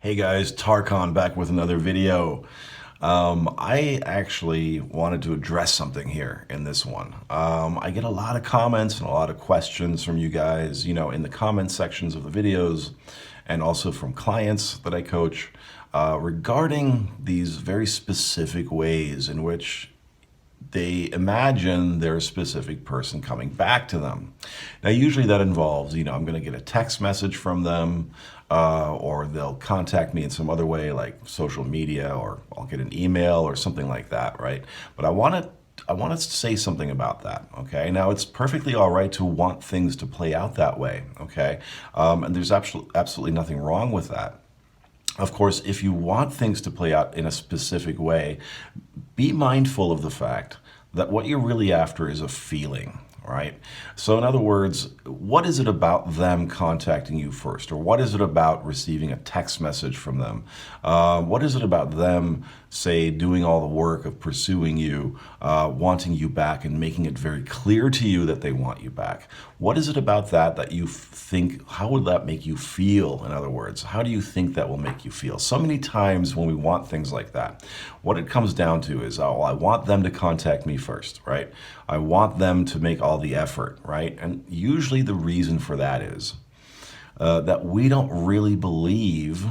Hey guys, Tarkon back with another video. I actually wanted to address something here in this one. I get a lot of comments and a lot of questions from you guys, in the comment sections of the videos and also from clients that I coach regarding these very specific ways in which they imagine they're a specific person coming back to them. Now, usually that involves, I'm going to get a text message from them, or they'll contact me in some other way, like social media, or I'll get an email or something like that, right? But I want to say something about that, okay? Now, it's perfectly all right to want things to play out that way, okay? And there's absolutely nothing wrong with that. Of course, if you want things to play out in a specific way, be mindful of the fact that what you're really after is a feeling, right? So in other words, what is it about them contacting you first? Or what is it about receiving a text message from them? What is it about them, say, doing all the work of pursuing you, wanting you back and making it very clear to you that they want you back? What is it about that you think, how would that make you feel? In other words, how do you think that will make you feel? So many times when we want things like that, what it comes down to is, oh, I want them to contact me first, right? I want them to make all the effort, right? And usually the reason for that is that we don't really believe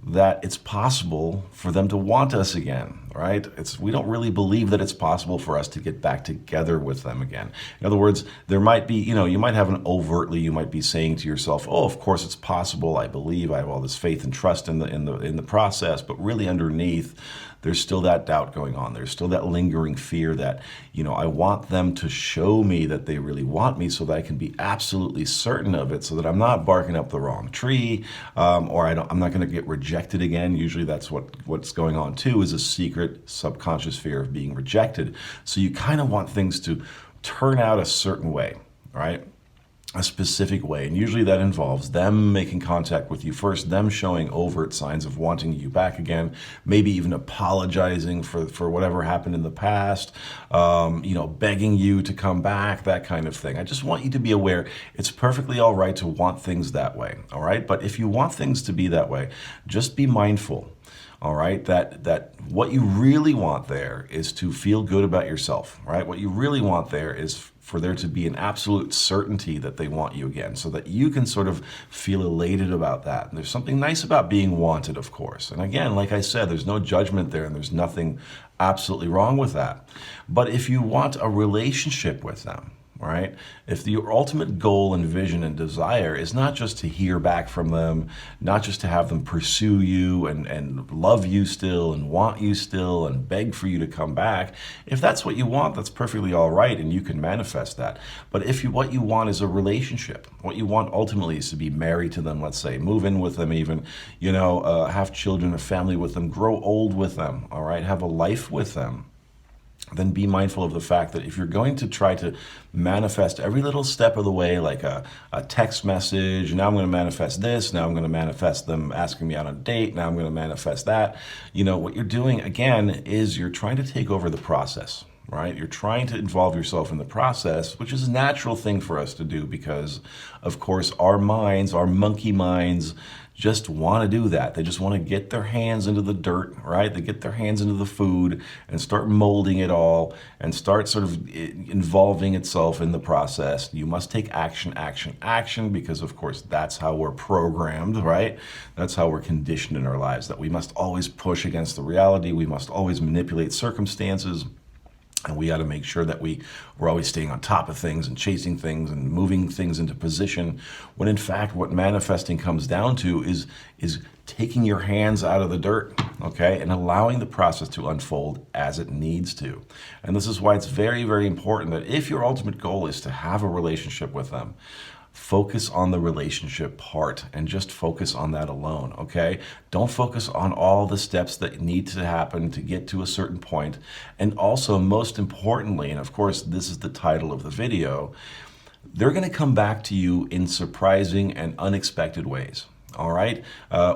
that it's possible for them to want us again, right? We don't really believe that it's possible for us to get back together with them again. In other words, there might be, you might have you might be saying to yourself, oh, of course it's possible, I believe, I have all this faith and trust in the process, but really underneath, there's still that doubt going on. There's still that lingering fear that, I want them to show me that they really want me so that I can be absolutely certain of it, so that I'm not barking up the wrong tree, or I'm not going to get rejected again. Usually that's what's going on too, is a secret subconscious fear of being rejected. So you kind of want things to turn out a certain way, right? A specific way, and usually that involves them making contact with you first, them showing overt signs of wanting you back again, maybe even apologizing for whatever happened in the past, begging you to come back, that kind of thing. I just want you to be aware it's perfectly all right to want things that way, all right? But if you want things to be that way, just be mindful, all right, that what you really want there is to feel good about yourself, right? What you really want there is for there to be an absolute certainty that they want you again, so that you can sort of feel elated about that. And there's something nice about being wanted, of course. And again, like I said, there's no judgment there, and there's nothing absolutely wrong with that. But if you want a relationship with them, right? If your ultimate goal and vision and desire is not just to hear back from them, not just to have them pursue you and love you still and want you still and beg for you to come back, if that's what you want, that's perfectly all right, and you can manifest that. But if what you want is a relationship, what you want ultimately is to be married to them, let's say, move in with them even, have children, a family with them, grow old with them, all right, have a life with them, then be mindful of the fact that if you're going to try to manifest every little step of the way, like a text message, now I'm going to manifest this, now I'm going to manifest them asking me out on a date, now I'm going to manifest that, what you're doing, again, is you're trying to take over the process, right? You're trying to involve yourself in the process, which is a natural thing for us to do because, of course, our minds, our monkey minds, just want to do that. They just want to get their hands into the dirt, right? They get their hands into the food and start molding it all and start sort of involving itself in the process. You must take action, action, action, because of course that's how we're programmed, right? That's how we're conditioned in our lives, that we must always push against the reality. We must always manipulate circumstances. And we got to make sure that we're always staying on top of things and chasing things and moving things into position, when in fact what manifesting comes down to is taking your hands out of the dirt, okay, and allowing the process to unfold as it needs to. And this is why it's very, very important that if your ultimate goal is to have a relationship with them, focus on the relationship part and just focus on that alone, okay? Don't focus on all the steps that need to happen to get to a certain point. And also, most importantly, and of course, this is the title of the video, they're going to come back to you in surprising and unexpected ways. All right,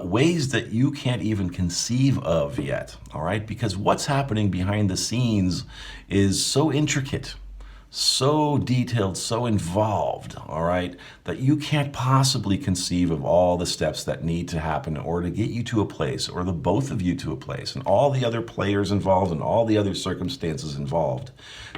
ways that you can't even conceive of yet. All right, because what's happening behind the scenes is so intricate, so detailed, so involved, all right, that you can't possibly conceive of all the steps that need to happen in order to get you to a place, or the both of you to a place, and all the other players involved and all the other circumstances involved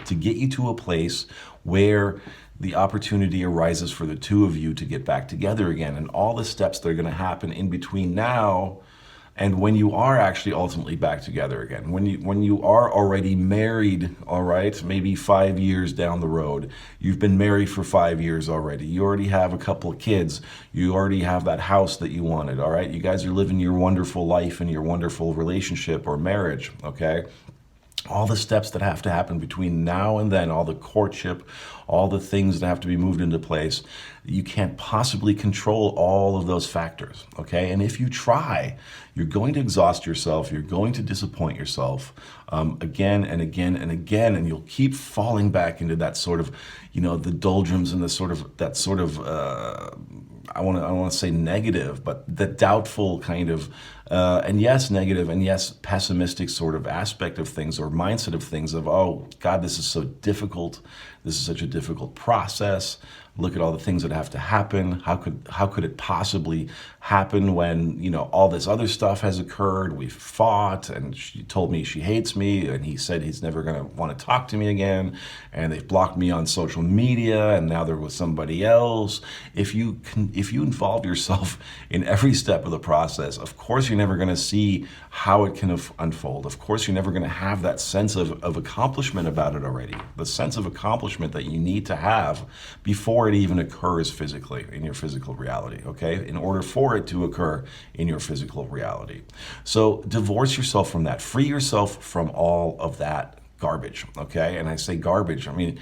to get you to a place where the opportunity arises for the two of you to get back together again, and all the steps that are going to happen in between now and when you are actually ultimately back together again, when you are already married, all right, maybe 5 years down the road, you've been married for 5 years already, you already have a couple of kids, you already have that house that you wanted, all right, you guys are living your wonderful life and your wonderful relationship or marriage, okay? All the steps that have to happen between now and then, all the courtship, all the things that have to be moved into place, you can't possibly control all of those factors, okay? And if you try, you're going to exhaust yourself, you're going to disappoint yourself again and again and again, and you'll keep falling back into that sort of, you know, the doldrums and I want to say negative, but the doubtful kind of, and yes, negative, and yes, pessimistic sort of aspect of things, or mindset of things of, oh, God, this is so difficult. This is such a difficult process. Look at all the things that have to happen. How could it possibly happen when, you know, all this other stuff has occurred? We've fought, and she told me she hates me, and he said he's never going to want to talk to me again, and they've blocked me on social media, and now they're with somebody else. If you involve yourself in every step of the process, of course you're never going to see how it can unfold. Of course you're never going to have that sense of accomplishment about it already. The sense of accomplishment that you need to have before it even occurs physically in your physical reality, okay? In order for it to occur in your physical reality. So divorce yourself from that. Free yourself from all of that garbage, okay? And I say garbage, I mean,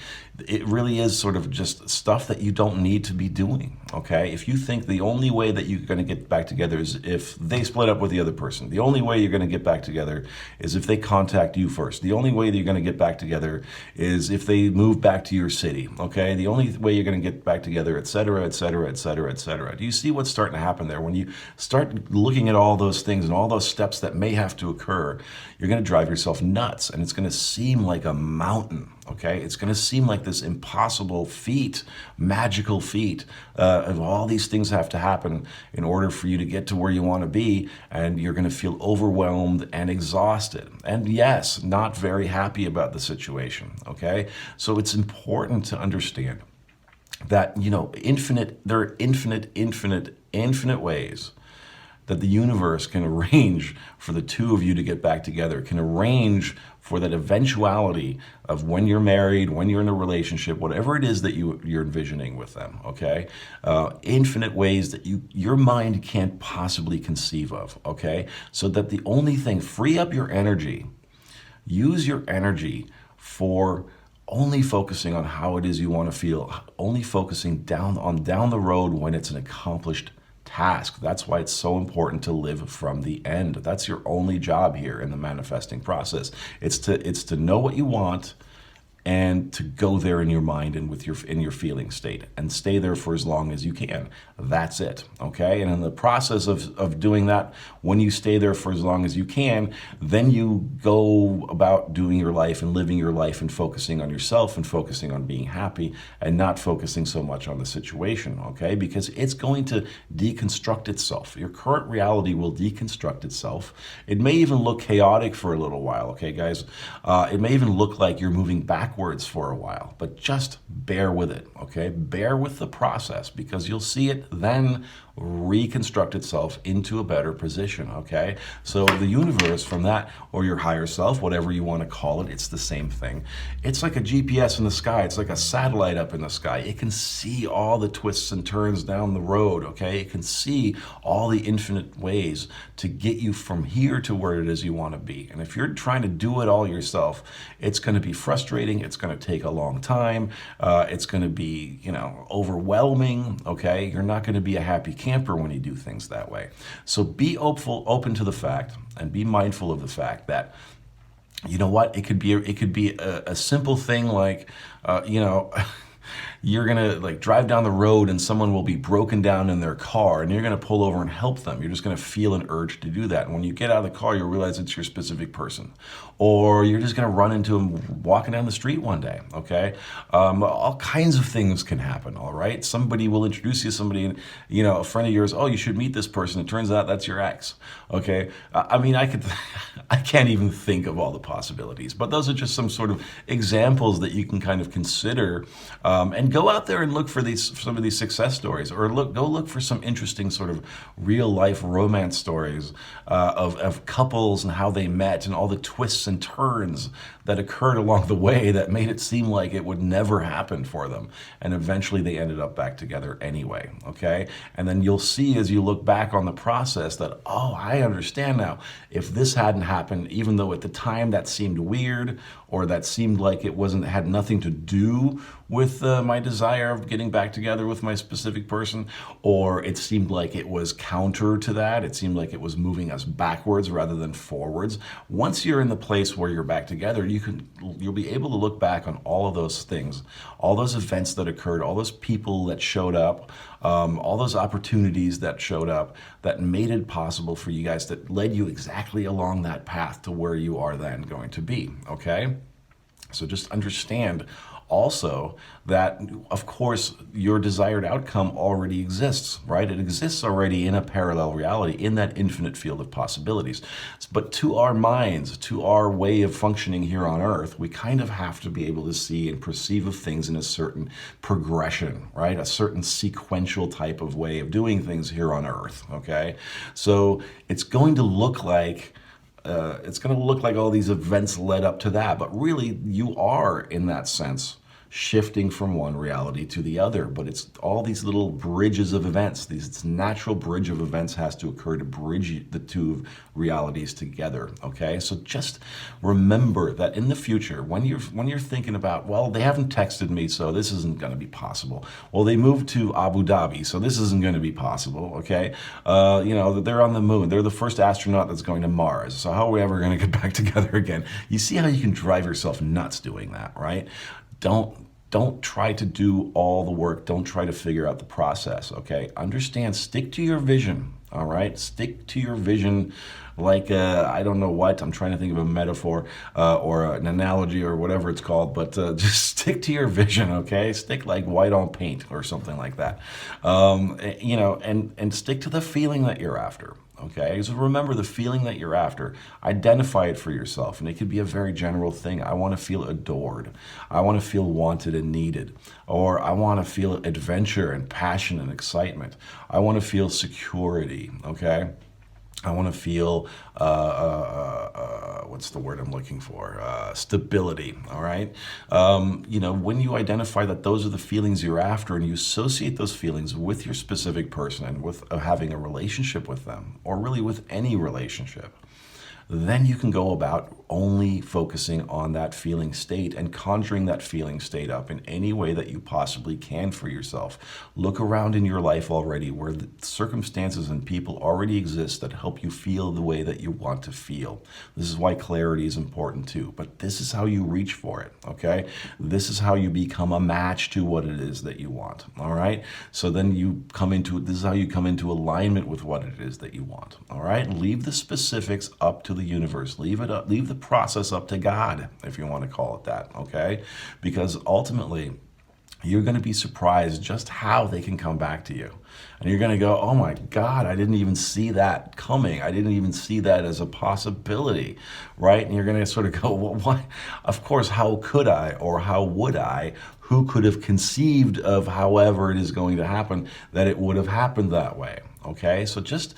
it really is sort of just stuff that you don't need to be doing, okay? If you think the only way that you're going to get back together is if they split up with the other person, the only way you're going to get back together is if they contact you first. The only way that you're going to get back together is if they move back to your city, okay? The only way you're going to get back together, et cetera, et cetera, et cetera, et cetera. Do you see what's starting to happen there? When you start looking at all those things and all those steps that may have to occur, you're going to drive yourself nuts, and it's going to seem like a mountain, okay? It's going to seem like this impossible feat, magical feat of all these things have to happen in order for you to get to where you want to be, and you're going to feel overwhelmed and exhausted. And yes, not very happy about the situation, okay? So it's important to understand that, you know, there are infinite ways that the universe can arrange for the two of you to get back together, can arrange for that eventuality of when you're married, when you're in a relationship, whatever it is that you're envisioning with them, okay? Infinite ways that your mind can't possibly conceive of, okay? So that the only thing, free up your energy, use your energy for only focusing on how it is you want to feel, only focusing down the road when it's an accomplished task. That's why it's so important to live from the end. That's your only job here in the manifesting process. It's to know what you want and to go there in your mind and in your feeling state and stay there for as long as you can. That's it, okay? And in the process of doing that, when you stay there for as long as you can, then you go about doing your life and living your life and focusing on yourself and focusing on being happy and not focusing so much on the situation, okay? Because it's going to deconstruct itself. Your current reality will deconstruct itself. It may even look chaotic for a little while, okay, guys? It may even look like you're moving backwards for a while, but just bear with it, okay? Bear with the process, because you'll see it then reconstruct itself into a better position, okay? So the universe from that, or your higher self, whatever you want to call it, it's the same thing. It's like a GPS in the sky. It's like a satellite up in the sky. It can see all the twists and turns down the road, okay? It can see all the infinite ways to get you from here to where it is you want to be. And if you're trying to do it all yourself, it's going to be frustrating. It's going to take a long time. It's going to be, you know, overwhelming, okay? You're not going to be a happy camper when you do things that way. So be open to the fact, and be mindful of the fact that, you know what, it could be a simple thing like, you know, you're gonna like drive down the road and someone will be broken down in their car and you're gonna pull over and help them. You're just gonna feel an urge to do that. And when you get out of the car, you'll realize it's your specific person. Or you're just gonna run into them walking down the street one day, okay? All kinds of things can happen, all right? Somebody will introduce you to somebody, you know, a friend of yours, oh, you should meet this person. It turns out that's your ex, okay? I mean, I can't even think of all the possibilities, but those are just some sort of examples that you can kind of consider, and go out there and look for some of these success stories, or go look for some interesting sort of real life romance stories of couples and how they met and all the twists and turns that occurred along the way that made it seem like it would never happen for them. And eventually they ended up back together anyway, okay? And then you'll see as you look back on the process that, oh, I understand now. If this hadn't happened, even though at the time that seemed weird, or that seemed like it had nothing to do with my desire of getting back together with my specific person, or it seemed like it was counter to that, it seemed like it was moving us backwards rather than forwards. Once you're in the place where you're back together, you'll be able to look back on all of those things, all those events that occurred, all those people that showed up, all those opportunities that showed up that made it possible for you guys, that led you exactly along that path to where you are then going to be, okay? So just understand also that, of course, your desired outcome already exists, right? It exists already in a parallel reality, in that infinite field of possibilities. But to our minds, to our way of functioning here on Earth, we kind of have to be able to see and perceive of things in a certain progression, right? A certain sequential type of way of doing things here on Earth, okay? So it's going to look like all these events led up to that, but really you are, in that sense, shifting from one reality to the other. But it's all these little bridges of events. This natural bridge of events has to occur to bridge the two realities together, okay? So just remember that in the future, when you're thinking about, well, they haven't texted me, so this isn't gonna be possible. Well, they moved to Abu Dhabi, so this isn't gonna be possible, okay? You know, they're on the moon. They're the first astronaut that's going to Mars. So how are we ever gonna get back together again? You see how you can drive yourself nuts doing that, right? Don't try to do all the work. Don't try to figure out the process, okay? Understand, stick to your vision, all right? Stick to your vision like, I don't know what, I'm trying to think of a metaphor or an analogy or whatever it's called, but just stick to your vision, okay? Stick like white on paint or something like that. You know, and stick to the feeling that you're after. Okay, so remember the feeling that you're after. Identify it for yourself, and it could be a very general thing. I want to feel adored. I want to feel wanted and needed. Or I want to feel adventure and passion and excitement. I want to feel security, okay? I want to feel, what's the word I'm looking for? Stability, all right? You know, when you identify that those are the feelings you're after and you associate those feelings with your specific person and with having a relationship with them, or really with any relationship, then you can go about only focusing on that feeling state and conjuring that feeling state up in any way that you possibly can for yourself. Look around in your life already where the circumstances and people already exist that help you feel the way that you want to feel. This is why clarity is important too, but this is how you reach for it, okay? This is how you become a match to what it is that you want, all right? So then this is how you come into alignment with what it is that you want, all right? Leave the specifics up to the universe. Leave the process up to God, if you want to call it that, okay? Because ultimately, you're going to be surprised just how they can come back to you. And you're going to go, oh my God, I didn't even see that coming. I didn't even see that as a possibility, right? And you're going to sort of go, well, what? Of course, how could I, or how would I? Who could have conceived of however it is going to happen that it would have happened that way, okay? So just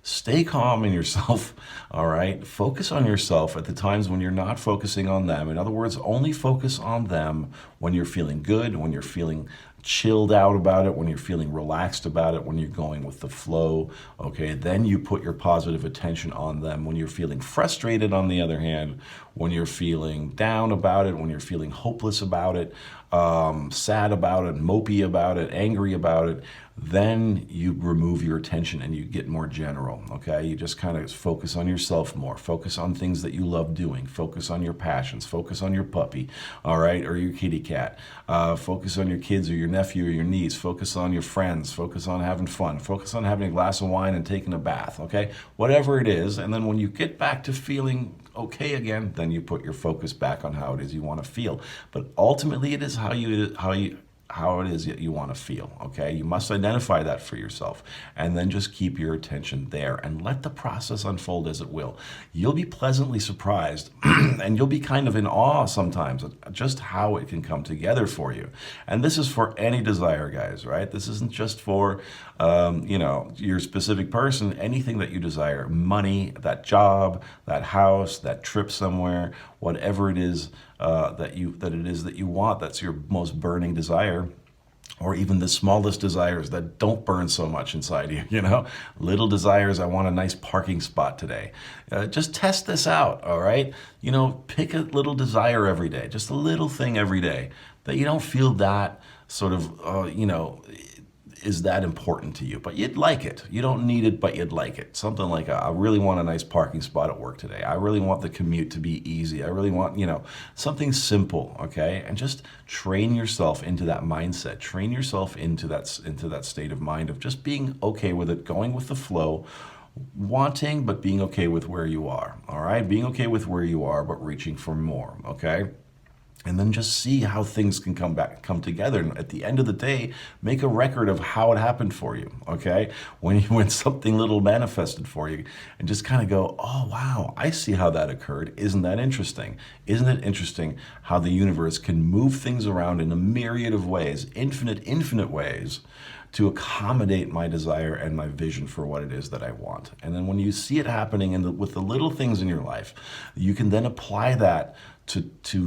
stay calm in yourself, all right? Focus on yourself at the times when you're not focusing on them. In other words, only focus on them when you're feeling good, when you're feeling chilled out about it, when you're feeling relaxed about it, when you're going with the flow, okay? Then you put your positive attention on them. When you're feeling frustrated, on the other hand, when you're feeling down about it, when you're feeling hopeless about it, sad about it, mopey about it, angry about it, then you remove your attention and you get more general, okay? You just kind of focus on yourself more, focus on things that you love doing, focus on your passions, focus on your puppy, all right, or your kitty cat, focus on your kids or your nephew or your niece, focus on your friends, focus on having fun, focus on having a glass of wine and taking a bath, okay? Whatever it is, and then when you get back to feeling okay again, then you put your focus back on how it is you want to feel. But ultimately it is how it is that you want to feel, okay? You must identify that for yourself and then just keep your attention there and let the process unfold as it will. You'll be pleasantly surprised and you'll be kind of in awe sometimes at just how it can come together for you. And this is for any desire, guys, right? This isn't just for, your specific person, anything that you desire, money, that job, that house, that trip somewhere, whatever it is that you want, that's your most burning desire, or even the smallest desires that don't burn so much inside you, little desires. I want a nice parking spot today. Just test this out, all right? Pick a little desire every day, just a little thing every day that you don't feel that sort of, is that important to you, but you'd like it. You don't need it, but you'd like it. Something like, I really want a nice parking spot at work today. I really want the commute to be easy. I really want, something simple, okay? And just train yourself into that mindset. Train yourself into that state of mind of just being okay with it, going with the flow, wanting, but being okay with where you are, all right? Being okay with where you are, but reaching for more, okay? And then just see how things can come together. And at the end of the day, make a record of how it happened for you, okay? When something little manifested for you, and just kind of go, oh, wow, I see how that occurred. Isn't that interesting? Isn't it interesting how the universe can move things around in a myriad of ways, infinite ways, to accommodate my desire and my vision for what it is that I want. And then when you see it happening with the little things in your life, you can then apply that to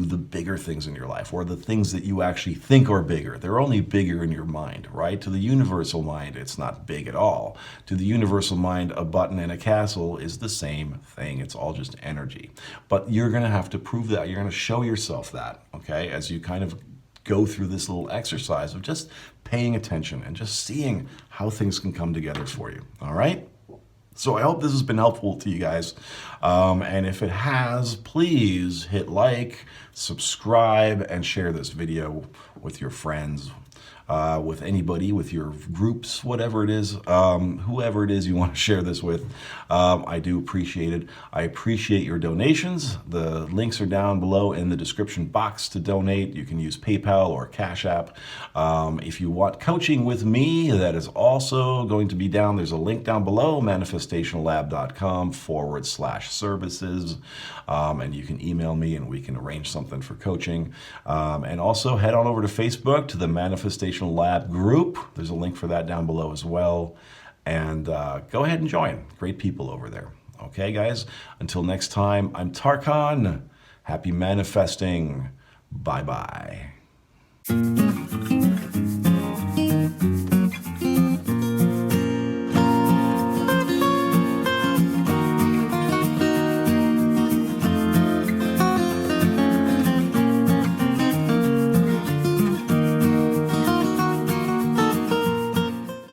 the bigger things in your life, or the things that you actually think are bigger. They're only bigger in your mind, right? To the universal mind, it's not big at all. To the universal mind, a button in a castle is the same thing. It's all just energy. But you're gonna have to prove that. You're gonna show yourself that, okay? As you kind of go through this little exercise of just paying attention and just seeing how things can come together for you, all right? So I hope this has been helpful to you guys. And if it has, please hit like, subscribe, and share this video with your friends, with anybody, with your groups, whatever it is, whoever it is you want to share this with. I do appreciate it. I appreciate your donations. The links are down below in the description box to donate. You can use PayPal or Cash App. If you want coaching with me, that is also going to be down. There's a link down below, manifestation.lab.com/services. And you can email me and we can arrange something for coaching. And also head on over to Facebook to the Manifestation Lab group. There's a link for that down below as well. And go ahead and join. Great people over there. Okay, guys? Until next time, I'm 𝗙C. Happy manifesting. Bye-bye.